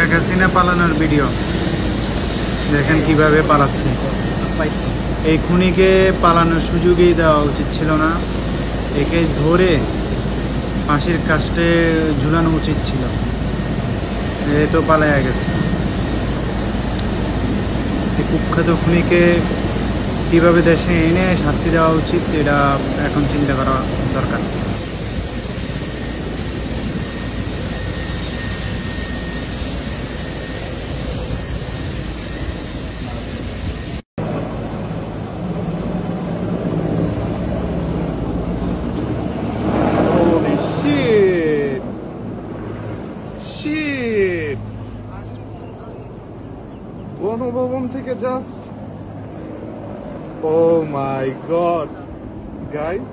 শেখ হাসিনা পালানোর ভিডিও দেখেন কিভাবে পালাচ্ছে। এই খুনিকে পালানোর সুযোগই দেওয়া উচিত ছিল না, একে ধরে ফাঁসির কাস্টে ঝুলানো উচিত ছিল। এ তো পালাইয়া গেছে। এই কুখ্যাত খুনিকে কিভাবে দেশে এনে শাস্তি দেওয়া উচিত, এটা এখন চিন্তা করা দরকার। Shit! গণভবন থেকে just oh my god guys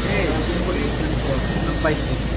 Hey, policeman force.